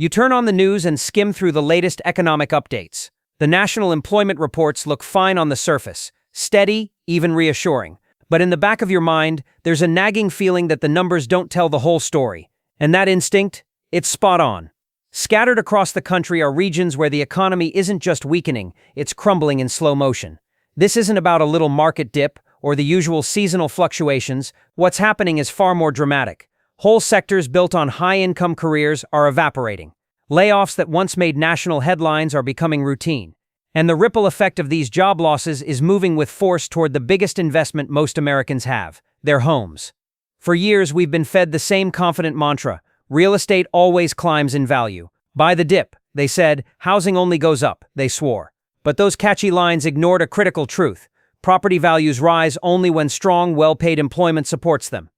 You turn on the news and skim through the latest economic updates. The national employment reports look fine on the surface, steady, even reassuring. But in the back of your mind, there's a nagging feeling that the numbers don't tell the whole story. And that instinct? It's spot on. Scattered across the country are regions where the economy isn't just weakening, it's crumbling in slow motion. This isn't about a little market dip or the usual seasonal fluctuations. What's happening is far more dramatic. Whole sectors built on high-income careers are evaporating. Layoffs that once made national headlines are becoming routine. And the ripple effect of these job losses is moving with force toward the biggest investment most Americans have, their homes. For years, we've been fed the same confident mantra: real estate always climbs in value. Buy the dip, they said. Housing only goes up, they swore. But those catchy lines ignored a critical truth. Property values rise only when strong, well-paid employment supports them.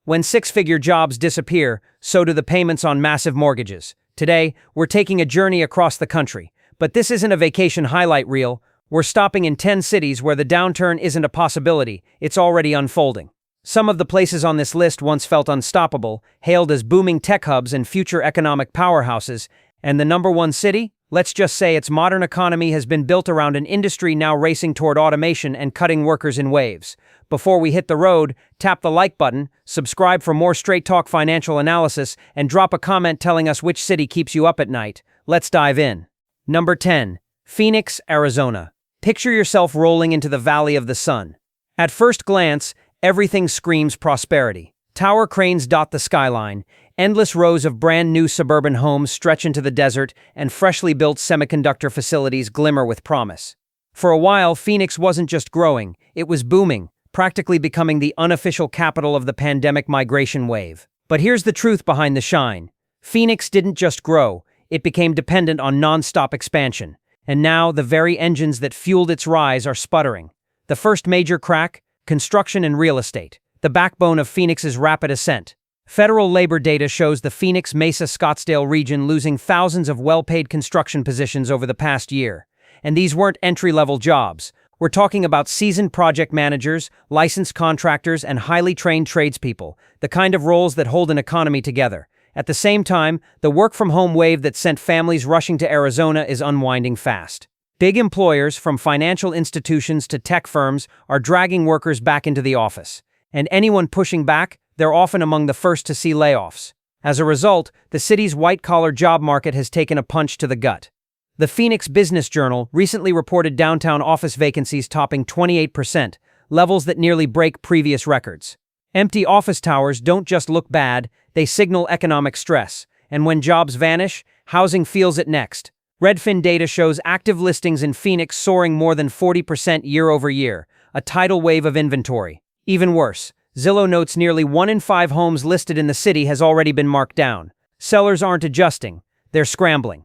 When six-figure jobs disappear, so do the payments on massive mortgages. Today, we're taking a journey across the country. But this isn't a vacation highlight reel. We're stopping in 10 cities where the downturn isn't a possibility, it's already unfolding. Some of the places on this list once felt unstoppable, hailed as booming tech hubs and future economic powerhouses. And the number one city? Let's just say its modern economy has been built around an industry now racing toward automation and cutting workers in waves. Before we hit the road, tap the like button, subscribe for more straight talk financial analysis, and drop a comment telling us which city keeps you up at night. Let's dive in. Number 10. Phoenix, Arizona. Picture yourself rolling into the Valley of the Sun. At first glance, everything screams prosperity. Tower cranes dot the skyline, endless rows of brand new suburban homes stretch into the desert, and freshly built semiconductor facilities glimmer with promise. For a while, Phoenix wasn't just growing, it was booming, practically becoming the unofficial capital of the pandemic migration wave. But here's the truth behind the shine. Phoenix didn't just grow, it became dependent on non-stop expansion. And now, the very engines that fueled its rise are sputtering. The first major crack? Construction and real estate, the backbone of Phoenix's rapid ascent. Federal labor data shows the Phoenix-Mesa-Scottsdale region losing thousands of well-paid construction positions over the past year. And these weren't entry-level jobs. We're talking about seasoned project managers, licensed contractors, and highly trained tradespeople, the kind of roles that hold an economy together. At the same time, the work-from-home wave that sent families rushing to Arizona is unwinding fast. Big employers, from financial institutions to tech firms, are dragging workers back into the office. And anyone pushing back, they're often among the first to see layoffs. As a result, the city's white-collar job market has taken a punch to the gut. The Phoenix Business Journal recently reported downtown office vacancies topping 28%, levels that nearly break previous records. Empty office towers don't just look bad, they signal economic stress. And when jobs vanish, housing feels it next. Redfin data shows active listings in Phoenix soaring more than 40% year over year, a tidal wave of inventory. Even worse, Zillow notes nearly 1 in 5 homes listed in the city has already been marked down. Sellers aren't adjusting, they're scrambling.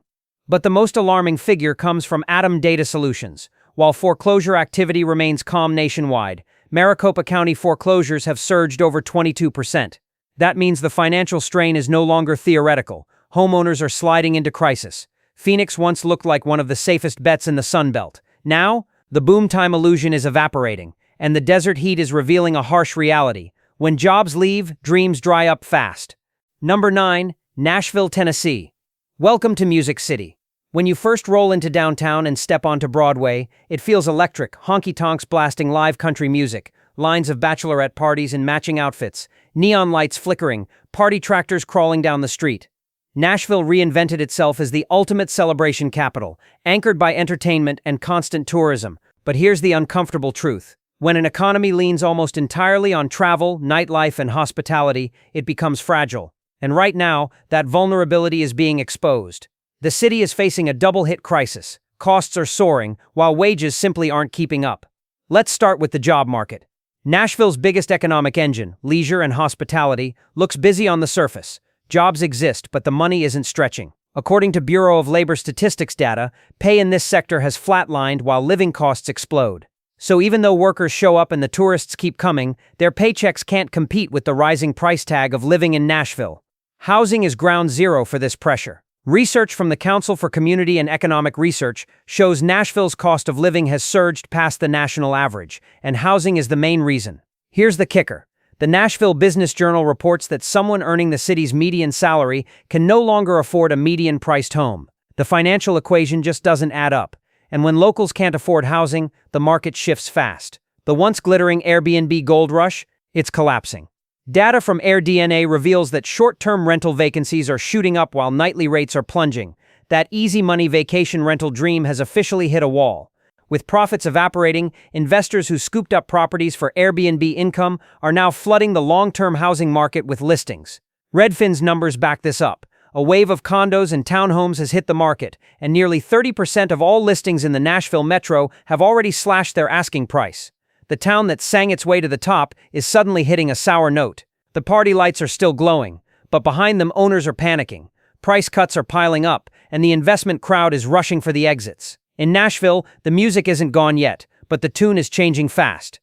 But the most alarming figure comes from Atom Data Solutions. While foreclosure activity remains calm nationwide, Maricopa County foreclosures have surged over 22%. That means the financial strain is no longer theoretical. Homeowners are sliding into crisis. Phoenix once looked like one of the safest bets in the Sun Belt. Now, the boom time illusion is evaporating, and the desert heat is revealing a harsh reality. When jobs leave, dreams dry up fast. Number 9. Nashville, Tennessee. Welcome to Music City. When you first roll into downtown and step onto Broadway, it feels electric, honky-tonks blasting live country music, lines of bachelorette parties in matching outfits, neon lights flickering, party tractors crawling down the street. Nashville reinvented itself as the ultimate celebration capital, anchored by entertainment and constant tourism. But here's the uncomfortable truth. When an economy leans almost entirely on travel, nightlife, and hospitality, it becomes fragile. And right now, that vulnerability is being exposed. The city is facing a double-hit crisis. Costs are soaring, while wages simply aren't keeping up. Let's start with the job market. Nashville's biggest economic engine, leisure and hospitality, looks busy on the surface. Jobs exist, but the money isn't stretching. According to Bureau of Labor Statistics data, pay in this sector has flatlined while living costs explode. So even though workers show up and the tourists keep coming, their paychecks can't compete with the rising price tag of living in Nashville. Housing is ground zero for this pressure. Research from the Council for Community and Economic Research shows Nashville's cost of living has surged past the national average, and housing is the main reason. Here's the kicker. The Nashville Business Journal reports that someone earning the city's median salary can no longer afford a median-priced home. The financial equation just doesn't add up, and when locals can't afford housing, the market shifts fast. The once glittering Airbnb gold rush, it's collapsing. Data from AirDNA reveals that short-term rental vacancies are shooting up while nightly rates are plunging. That easy money vacation rental dream has officially hit a wall. With profits evaporating, investors who scooped up properties for Airbnb income are now flooding the long-term housing market with listings. Redfin's numbers back this up. A wave of condos and townhomes has hit the market, and nearly 30% of all listings in the Nashville metro have already slashed their asking price. The town that sang its way to the top is suddenly hitting a sour note. The party lights are still glowing, but behind them owners are panicking. Price cuts are piling up, and the investment crowd is rushing for the exits. In Nashville, the music isn't gone yet, but the tune is changing fast.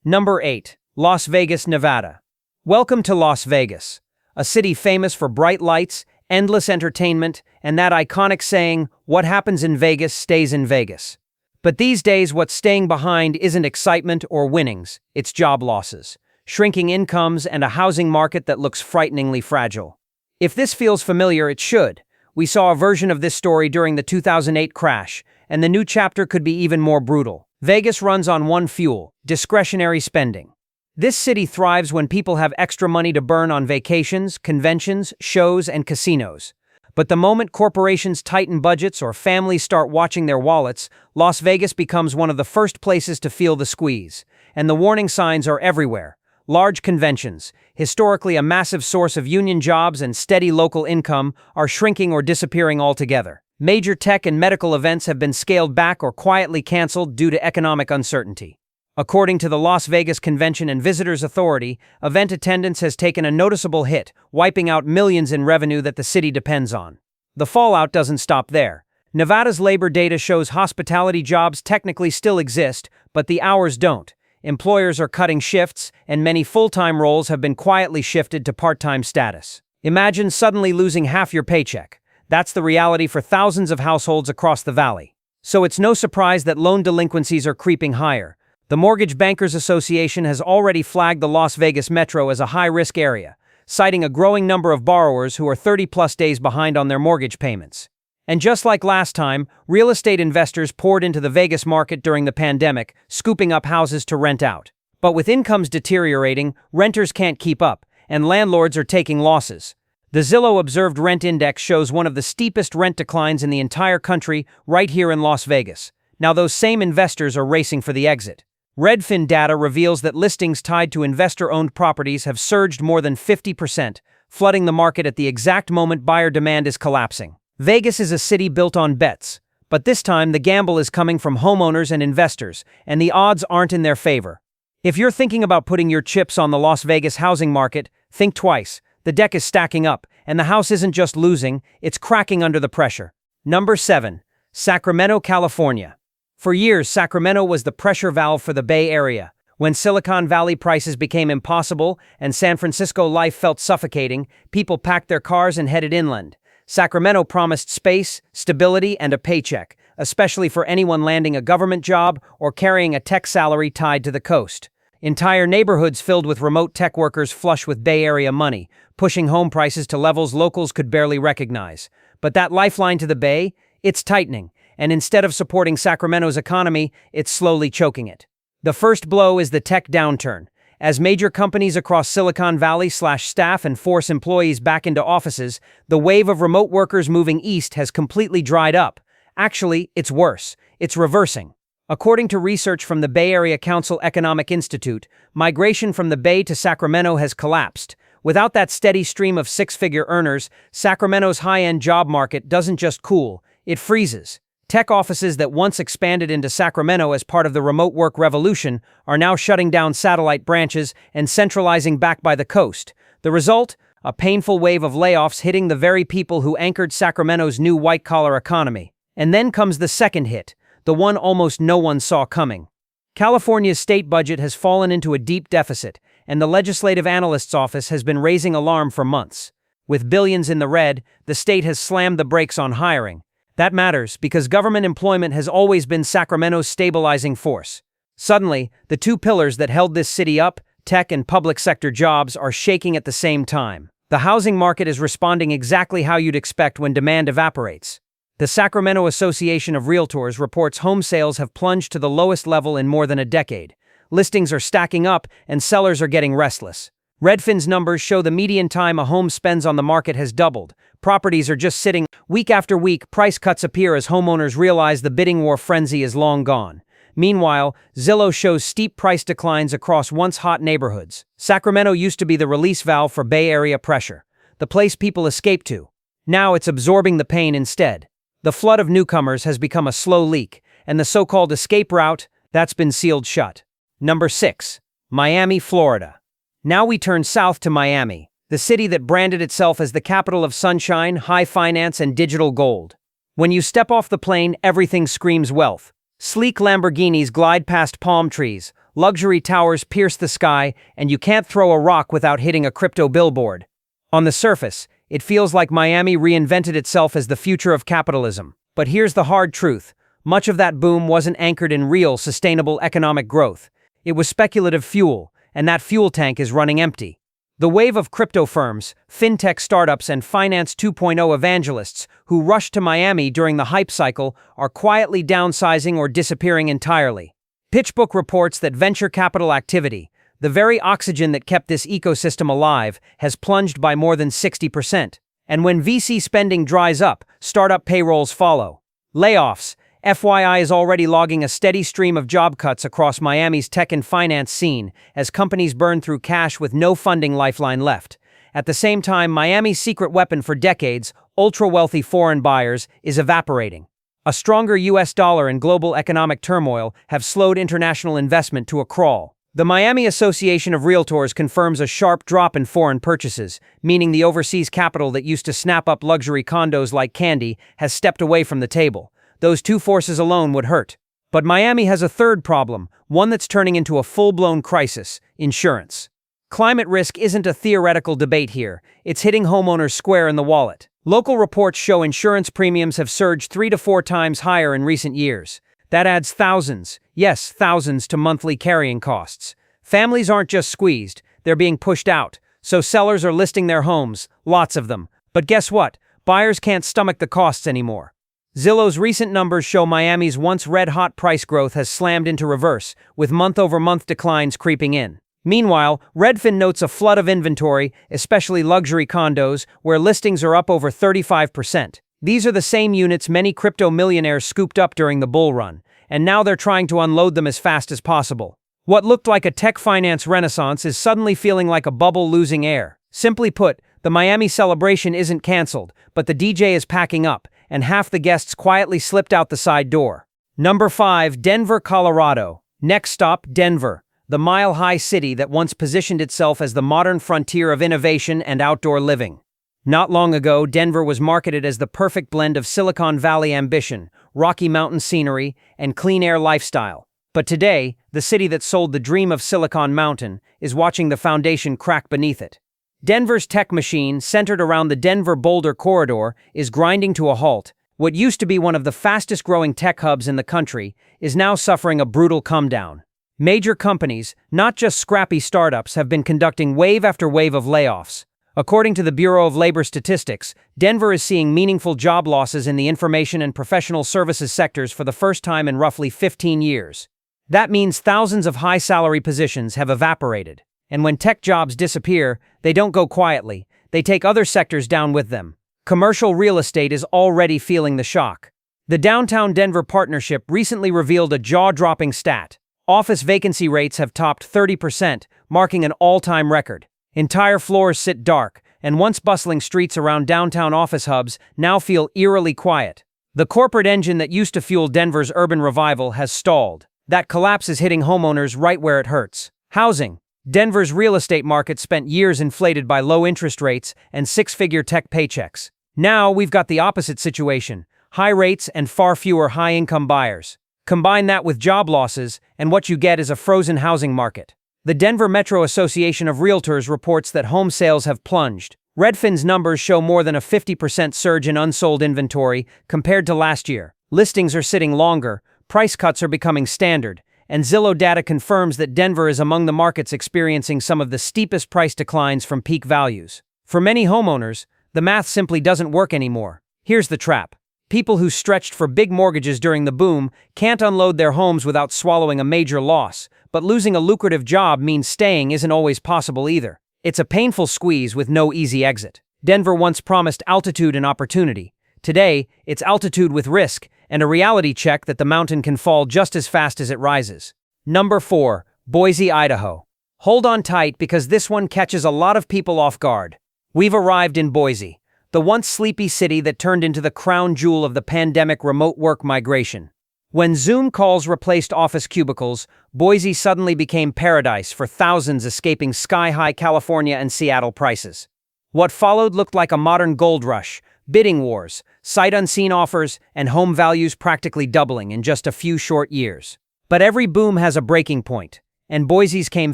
Number 8. Las Vegas, Nevada. Welcome to Las Vegas, a city famous for bright lights, endless entertainment, and that iconic saying, "What happens in Vegas stays in Vegas." But these days, what's staying behind isn't excitement or winnings, it's job losses, shrinking incomes, and a housing market that looks frighteningly fragile. If this feels familiar, it should. We saw a version of this story during the 2008 crash, and the new chapter could be even more brutal. Vegas runs on one fuel: discretionary spending. This city thrives when people have extra money to burn on vacations, conventions, shows, and casinos. But the moment corporations tighten budgets or families start watching their wallets, Las Vegas becomes one of the first places to feel the squeeze. And the warning signs are everywhere. Large conventions, historically a massive source of union jobs and steady local income, are shrinking or disappearing altogether. Major tech and medical events have been scaled back or quietly canceled due to economic uncertainty. According to the Las Vegas Convention and Visitors Authority, event attendance has taken a noticeable hit, wiping out millions in revenue that the city depends on. The fallout doesn't stop there. Nevada's labor data shows hospitality jobs technically still exist, but the hours don't. Employers are cutting shifts, and many full-time roles have been quietly shifted to part-time status. Imagine suddenly losing half your paycheck. That's the reality for thousands of households across the valley. So it's no surprise that loan delinquencies are creeping higher. The Mortgage Bankers Association has already flagged the Las Vegas metro as a high-risk area, citing a growing number of borrowers who are 30-plus days behind on their mortgage payments. And just like last time, real estate investors poured into the Vegas market during the pandemic, scooping up houses to rent out. But with incomes deteriorating, renters can't keep up, and landlords are taking losses. The Zillow Observed Rent Index shows one of the steepest rent declines in the entire country right here in Las Vegas. Now those same investors are racing for the exit. Redfin data reveals that listings tied to investor-owned properties have surged more than 50%, flooding the market at the exact moment buyer demand is collapsing. Vegas is a city built on bets, but this time the gamble is coming from homeowners and investors, and the odds aren't in their favor. If you're thinking about putting your chips on the Las Vegas housing market, think twice. The deck is stacking up, and the house isn't just losing, it's cracking under the pressure. Number 7. Sacramento, California. For years, Sacramento was the pressure valve for the Bay Area. When Silicon Valley prices became impossible and San Francisco life felt suffocating, people packed their cars and headed inland. Sacramento promised space, stability, and a paycheck, especially for anyone landing a government job or carrying a tech salary tied to the coast. Entire neighborhoods filled with remote tech workers flush with Bay Area money, pushing home prices to levels locals could barely recognize. But that lifeline to the Bay, it's tightening. And instead of supporting Sacramento's economy, it's slowly choking it. The first blow is the tech downturn. As major companies across Silicon Valley slash staff and force employees back into offices, the wave of remote workers moving east has completely dried up. Actually, it's worse. It's reversing. According to research from the Bay Area Council Economic Institute, migration from the Bay to Sacramento has collapsed. Without that steady stream of six-figure earners, Sacramento's high-end job market doesn't just cool, it freezes. Tech offices that once expanded into Sacramento as part of the remote work revolution are now shutting down satellite branches and centralizing back by the coast. The result? A painful wave of layoffs hitting the very people who anchored Sacramento's new white-collar economy. And then comes the second hit, the one almost no one saw coming. California's state budget has fallen into a deep deficit, and the Legislative Analyst's Office has been raising alarm for months. With billions in the red, the state has slammed the brakes on hiring. That matters because government employment has always been Sacramento's stabilizing force. Suddenly, the two pillars that held this city up, tech, and public sector jobs are shaking at the same time. The housing market is responding exactly how you'd expect when demand evaporates. The Sacramento Association of Realtors reports home sales have plunged to the lowest level in more than a decade. Listings are stacking up, and sellers are getting restless. Redfin's numbers show the median time a home spends on the market has doubled. Properties are just sitting. Week after week, price cuts appear as homeowners realize the bidding war frenzy is long gone. Meanwhile, Zillow shows steep price declines across once hot neighborhoods. Sacramento used to be the release valve for Bay Area pressure, the place people escape to. Now it's absorbing the pain instead. The flood of newcomers has become a slow leak, and the so-called escape route, that's been sealed shut. Number 6. Miami, Florida. Now we turn south to Miami, the city that branded itself as the capital of sunshine, high finance, and digital gold. When you step off the plane, everything screams wealth. Sleek Lamborghinis glide past palm trees, luxury towers pierce the sky, and you can't throw a rock without hitting a crypto billboard. On the surface, it feels like Miami reinvented itself as the future of capitalism. But here's the hard truth. Much of that boom wasn't anchored in real, sustainable economic growth. It was speculative fuel, and that fuel tank is running empty. The wave of crypto firms, fintech startups, and Finance 2.0 evangelists who rushed to Miami during the hype cycle are quietly downsizing or disappearing entirely. PitchBook reports that venture capital activity, the very oxygen that kept this ecosystem alive, has plunged by more than 60%. And when VC spending dries up, startup payrolls follow. Layoffs. FYI is already logging a steady stream of job cuts across Miami's tech and finance scene as companies burn through cash with no funding lifeline left. At the same time, Miami's secret weapon for decades, ultra-wealthy foreign buyers, is evaporating. A stronger US dollar and global economic turmoil have slowed international investment to a crawl. The Miami Association of Realtors confirms a sharp drop in foreign purchases, meaning the overseas capital that used to snap up luxury condos like candy has stepped away from the table. Those two forces alone would hurt. But Miami has a third problem, one that's turning into a full-blown crisis: insurance. Climate risk isn't a theoretical debate here, it's hitting homeowners square in the wallet. Local reports show insurance premiums have surged 3 to 4 times higher in recent years. That adds thousands, yes, thousands to monthly carrying costs. Families aren't just squeezed, they're being pushed out, so sellers are listing their homes, lots of them. But guess what? Buyers can't stomach the costs anymore. Zillow's recent numbers show Miami's once red-hot price growth has slammed into reverse, with month-over-month declines creeping in. Meanwhile, Redfin notes a flood of inventory, especially luxury condos, where listings are up over 35%. These are the same units many crypto millionaires scooped up during the bull run, and now they're trying to unload them as fast as possible. What looked like a tech finance renaissance is suddenly feeling like a bubble losing air. Simply put, the Miami celebration isn't canceled, but the DJ is packing up, and half the guests quietly slipped out the side door. Number 5, Denver, Colorado. Next stop, Denver, the mile-high city that once positioned itself as the modern frontier of innovation and outdoor living. Not long ago, Denver was marketed as the perfect blend of Silicon Valley ambition, Rocky Mountain scenery, and clean air lifestyle. But today, the city that sold the dream of Silicon Mountain is watching the foundation crack beneath it. Denver's tech machine, centered around the Denver-Boulder corridor, is grinding to a halt. What used to be one of the fastest-growing tech hubs in the country is now suffering a brutal comedown. Major companies, not just scrappy startups, have been conducting wave after wave of layoffs. According to the Bureau of Labor Statistics, Denver is seeing meaningful job losses in the information and professional services sectors for the first time in roughly 15 years. That means thousands of high-salary positions have evaporated. And when tech jobs disappear, they don't go quietly. They take other sectors down with them. Commercial real estate is already feeling the shock. The Downtown Denver Partnership recently revealed a jaw-dropping stat. Office vacancy rates have topped 30%, marking an all-time record. Entire floors sit dark, and once bustling streets around downtown office hubs now feel eerily quiet. The corporate engine that used to fuel Denver's urban revival has stalled. That collapse is hitting homeowners right where it hurts. Housing. Denver's real estate market spent years inflated by low interest rates and six-figure tech paychecks. Now we've got the opposite situation: high rates and far fewer high-income buyers. Combine that with job losses, and what you get is a frozen housing market. The Denver Metro Association of Realtors reports that home sales have plunged. Redfin's numbers show more than a 50% surge in unsold inventory compared to last year. Listings are sitting longer, price cuts are becoming standard, and Zillow data confirms that Denver is among the markets experiencing some of the steepest price declines from peak values. For many homeowners, the math simply doesn't work anymore. Here's the trap. People who stretched for big mortgages during the boom can't unload their homes without swallowing a major loss, but losing a lucrative job means staying isn't always possible either. It's a painful squeeze with no easy exit. Denver once promised altitude and opportunity. Today, it's altitude with risk and a reality check that the mountain can fall just as fast as it rises. Number 4. Boise, Idaho. Hold on tight because this one catches a lot of people off guard. We've arrived in Boise, the once sleepy city that turned into the crown jewel of the pandemic remote work migration. When Zoom calls replaced office cubicles, Boise suddenly became paradise for thousands escaping sky-high California and Seattle prices. What followed looked like a modern gold rush, bidding wars, sight-unseen offers, and home values practically doubling in just a few short years. But every boom has a breaking point, and Boise's came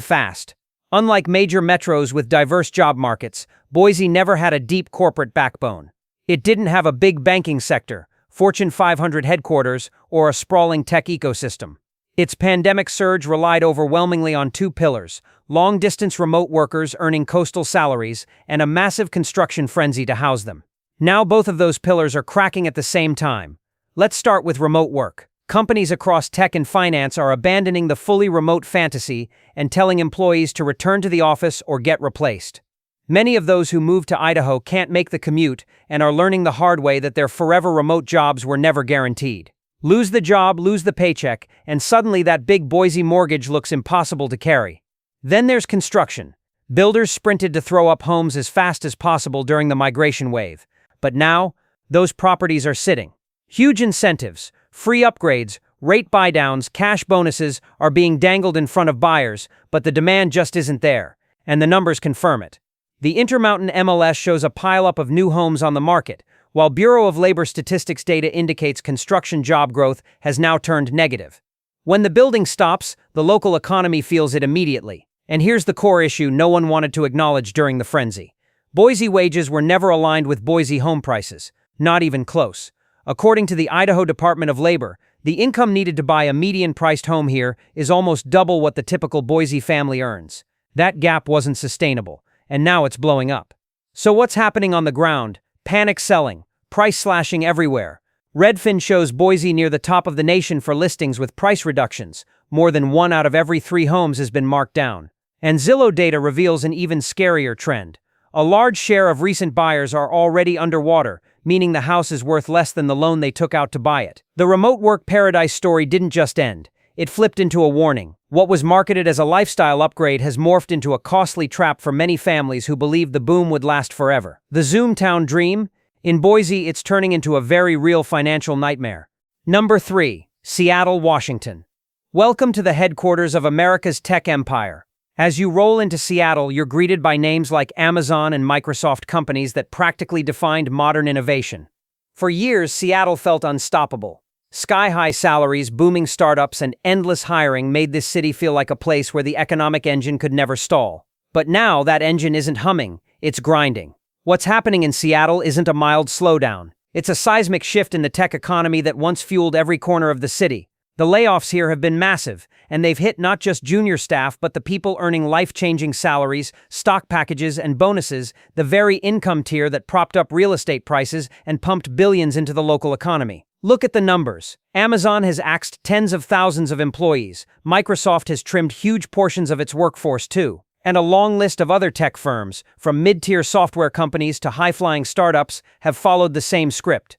fast. Unlike major metros with diverse job markets, Boise never had a deep corporate backbone. It didn't have a big banking sector, Fortune 500 headquarters, or a sprawling tech ecosystem. Its pandemic surge relied overwhelmingly on two pillars: long-distance remote workers earning coastal salaries and a massive construction frenzy to house them. Now both of those pillars are cracking at the same time. Let's start with remote work. Companies across tech and finance are abandoning the fully remote fantasy and telling employees to return to the office or get replaced. Many of those who moved to Idaho can't make the commute and are learning the hard way that their forever remote jobs were never guaranteed. Lose the job, lose the paycheck, and suddenly that big Boise mortgage looks impossible to carry. Then there's construction. Builders sprinted to throw up homes as fast as possible during the migration wave. But now, those properties are sitting. Huge incentives, free upgrades, rate buydowns, cash bonuses are being dangled in front of buyers, but the demand just isn't there, and the numbers confirm it. The Intermountain MLS shows a pileup of new homes on the market, while Bureau of Labor Statistics data indicates construction job growth has now turned negative. When the building stops, the local economy feels it immediately. And here's the core issue no one wanted to acknowledge during the frenzy. Boise wages were never aligned with Boise home prices, not even close. According to the Idaho Department of Labor, the income needed to buy a median-priced home here is almost double what the typical Boise family earns. That gap wasn't sustainable, and now it's blowing up. So what's happening on the ground? Panic selling, price slashing everywhere. Redfin shows Boise near the top of the nation for listings with price reductions. More than 1 out of every 3 homes has been marked down. And Zillow data reveals an even scarier trend. A large share of recent buyers are already underwater, meaning the house is worth less than the loan they took out to buy it. The remote work paradise story didn't just end. It flipped into a warning. What was marketed as a lifestyle upgrade has morphed into a costly trap for many families who believed the boom would last forever. The Zoomtown dream? In Boise, it's turning into a very real financial nightmare. Number 3. Seattle, Washington. Welcome to the headquarters of America's tech empire. As you roll into Seattle, you're greeted by names like Amazon and Microsoft, companies that practically defined modern innovation. For years, Seattle felt unstoppable. Sky-high salaries, booming startups, and endless hiring made this city feel like a place where the economic engine could never stall. But now, that engine isn't humming, it's grinding. What's happening in Seattle isn't a mild slowdown. It's a seismic shift in the tech economy that once fueled every corner of the city. The layoffs here have been massive, and they've hit not just junior staff but the people earning life-changing salaries, stock packages, and bonuses, the very income tier that propped up real estate prices and pumped billions into the local economy. Look at the numbers. Amazon has axed tens of thousands of employees. Microsoft has trimmed huge portions of its workforce too. And a long list of other tech firms, from mid-tier software companies to high-flying startups, have followed the same script.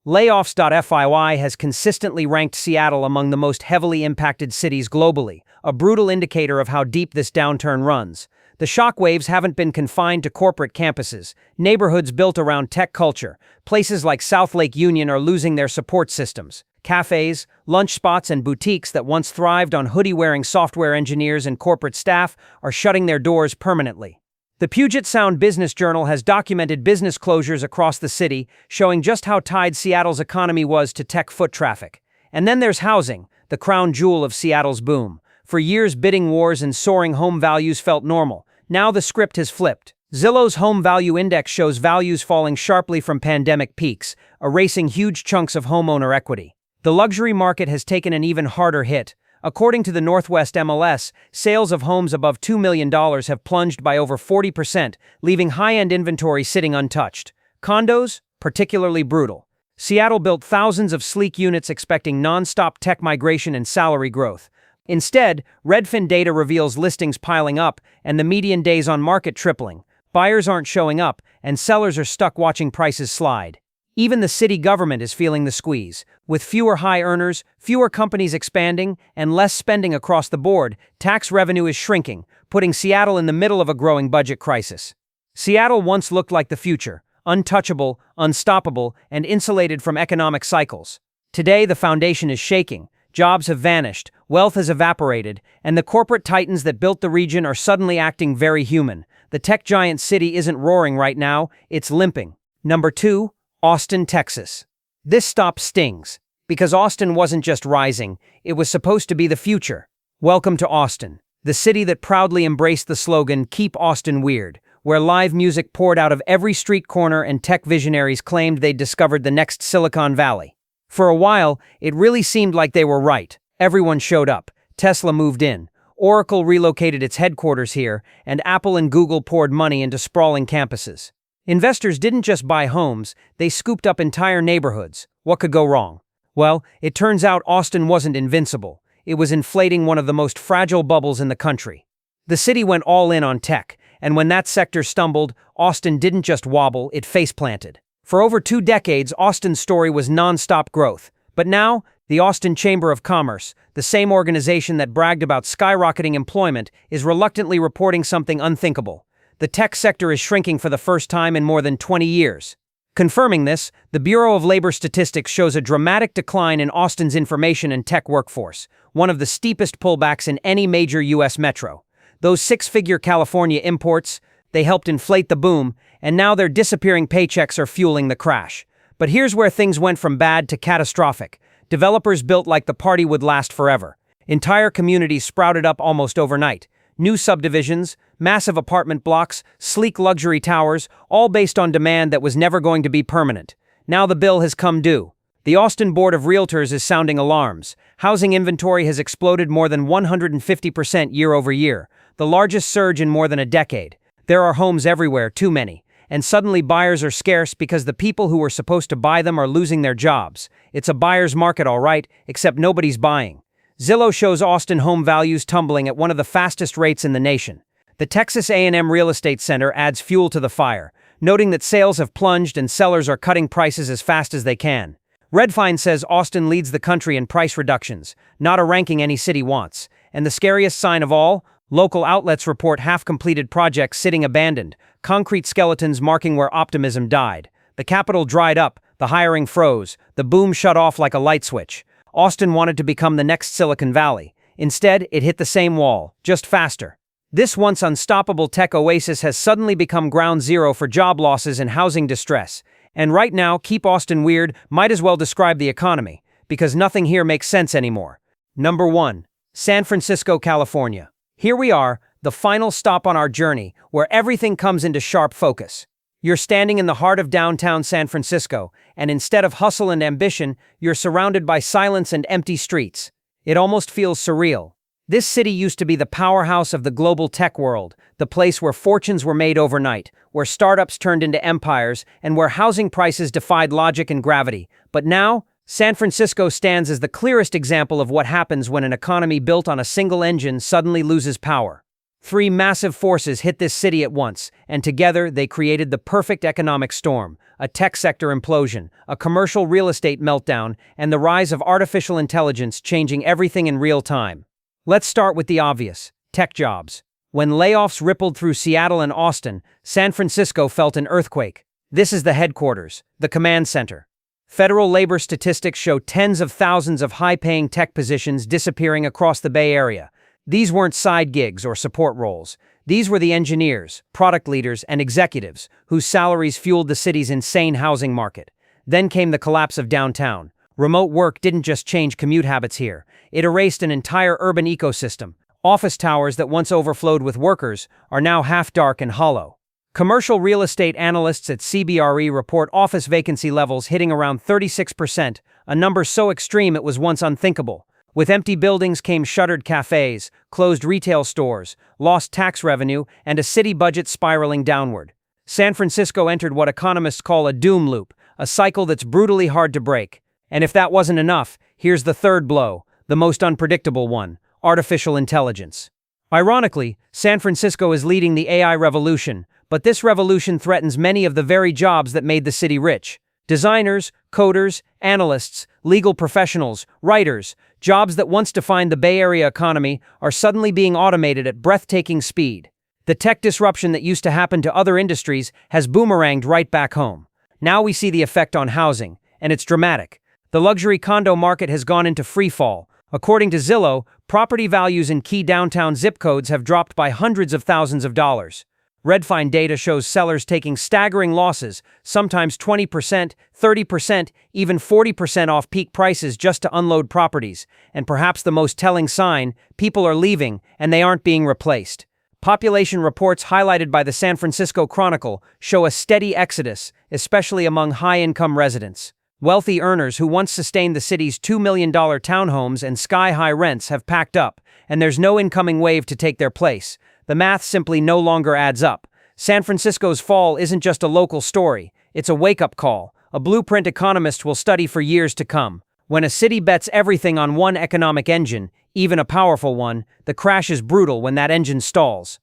Layoffs.FYY has consistently ranked Seattle among the most heavily impacted cities globally, a brutal indicator of how deep this downturn runs. The shockwaves haven't been confined to corporate campuses. Neighborhoods built around tech culture, places like South Lake Union, are losing their support systems. Cafes, lunch spots, and boutiques that once thrived on hoodie-wearing software engineers and corporate staff are shutting their doors permanently. The Puget Sound Business Journal has documented business closures across the city, showing just how tied Seattle's economy was to tech foot traffic. And then there's housing, the crown jewel of Seattle's boom. For years, bidding wars and soaring home values felt normal. Now the script has flipped. Zillow's Home Value Index shows values falling sharply from pandemic peaks, erasing huge chunks of homeowner equity. The luxury market has taken an even harder hit. According to the Northwest MLS, sales of homes above $2 million have plunged by over 40%, leaving high-end inventory sitting untouched. Condos? Particularly brutal. Seattle built thousands of sleek units expecting non-stop tech migration and salary growth. Instead, Redfin data reveals listings piling up and the median days on market tripling. Buyers aren't showing up, and sellers are stuck watching prices slide. Even the city government is feeling the squeeze. With fewer high earners, fewer companies expanding, and less spending across the board, tax revenue is shrinking, putting Seattle in the middle of a growing budget crisis. Seattle once looked like the future, untouchable, unstoppable, and insulated from economic cycles. Today, the foundation is shaking. Jobs have vanished, wealth has evaporated, and the corporate titans that built the region are suddenly acting very human. The tech giant city isn't roaring right now, it's limping. Number 2. Austin, Texas. This stop stings, because Austin wasn't just rising, it was supposed to be the future. Welcome to Austin, the city that proudly embraced the slogan, "Keep Austin Weird," where live music poured out of every street corner and tech visionaries claimed they'd discovered the next Silicon Valley. For a while, it really seemed like they were right. Everyone showed up. Tesla moved in. Oracle relocated its headquarters here, and Apple and Google poured money into sprawling campuses. Investors didn't just buy homes, they scooped up entire neighborhoods. What could go wrong? Well, it turns out Austin wasn't invincible. It was inflating one of the most fragile bubbles in the country. The city went all in on tech, and when that sector stumbled, Austin didn't just wobble, it face-planted. For over 2 decades, Austin's story was non-stop growth. But now, the Austin Chamber of Commerce, the same organization that bragged about skyrocketing employment, is reluctantly reporting something unthinkable. The tech sector is shrinking for the first time in more than 20 years. Confirming this, the Bureau of Labor Statistics shows a dramatic decline in Austin's information and tech workforce, one of the steepest pullbacks in any major U.S. metro. Those 6-figure California imports, they helped inflate the boom, and now their disappearing paychecks are fueling the crash. But here's where things went from bad to catastrophic. Developers built like the party would last forever. Entire communities sprouted up almost overnight. New subdivisions, massive apartment blocks, sleek luxury towers, all based on demand that was never going to be permanent. Now the bill has come due. The Austin Board of Realtors is sounding alarms. Housing inventory has exploded more than 150% year over year, the largest surge in more than a decade. There are homes everywhere, too many. And suddenly buyers are scarce because the people who were supposed to buy them are losing their jobs. It's a buyer's market, all right, except nobody's buying. Zillow shows Austin home values tumbling at one of the fastest rates in the nation. The Texas A&M Real Estate Center adds fuel to the fire, noting that sales have plunged and sellers are cutting prices as fast as they can. Redfin says Austin leads the country in price reductions, not a ranking any city wants. And the scariest sign of all, local outlets report half-completed projects sitting abandoned, concrete skeletons marking where optimism died. The capital dried up, the hiring froze, the boom shut off like a light switch. Austin wanted to become the next Silicon Valley. Instead, it hit the same wall, just faster. This once unstoppable tech oasis has suddenly become ground zero for job losses and housing distress. And right now, Keep Austin Weird might as well describe the economy, because nothing here makes sense anymore. Number 1. San Francisco, California. Here we are, the final stop on our journey, where everything comes into sharp focus. You're standing in the heart of downtown San Francisco, and instead of hustle and ambition, you're surrounded by silence and empty streets. It almost feels surreal. This city used to be the powerhouse of the global tech world, the place where fortunes were made overnight, where startups turned into empires, and where housing prices defied logic and gravity. But now, San Francisco stands as the clearest example of what happens when an economy built on a single engine suddenly loses power. 3 massive forces hit this city at once, and together they created the perfect economic storm: a tech sector implosion, a commercial real estate meltdown, and the rise of artificial intelligence changing everything in real time. Let's start with the obvious: tech jobs. When layoffs rippled through Seattle and Austin, San Francisco felt an earthquake. This is the headquarters, the command center. Federal labor statistics show tens of thousands of high-paying tech positions disappearing across the Bay Area. These weren't side gigs or support roles. These were the engineers, product leaders, and executives whose salaries fueled the city's insane housing market. Then came the collapse of downtown. Remote work didn't just change commute habits here. It erased an entire urban ecosystem. Office towers that once overflowed with workers are now half-dark and hollow. Commercial real estate analysts at CBRE report office vacancy levels hitting around 36%, a number so extreme it was once unthinkable. With empty buildings came shuttered cafes, closed retail stores, lost tax revenue, and a city budget spiraling downward. San Francisco entered what economists call a doom loop, a cycle that's brutally hard to break. And if that wasn't enough, here's the third blow, the most unpredictable one: artificial intelligence. Ironically, San Francisco is leading the AI revolution, but this revolution threatens many of the very jobs that made the city rich. Designers, coders, analysts, legal professionals, writers, jobs that once defined the Bay Area economy are suddenly being automated at breathtaking speed. The tech disruption that used to happen to other industries has boomeranged right back home. Now we see the effect on housing, and it's dramatic. The luxury condo market has gone into free fall. According to Zillow, property values in key downtown zip codes have dropped by hundreds of thousands of dollars. Redfine data shows sellers taking staggering losses, sometimes 20%, 30%, even 40% off peak prices just to unload properties. And perhaps the most telling sign, people are leaving and they aren't being replaced. Population reports highlighted by the San Francisco Chronicle show a steady exodus, especially among high-income residents. Wealthy earners who once sustained the city's $2 million townhomes and sky-high rents have packed up, and there's no incoming wave to take their place. The math simply no longer adds up. San Francisco's fall isn't just a local story, it's a wake-up call, a blueprint economists will study for years to come. When a city bets everything on one economic engine, even a powerful one, the crash is brutal when that engine stalls.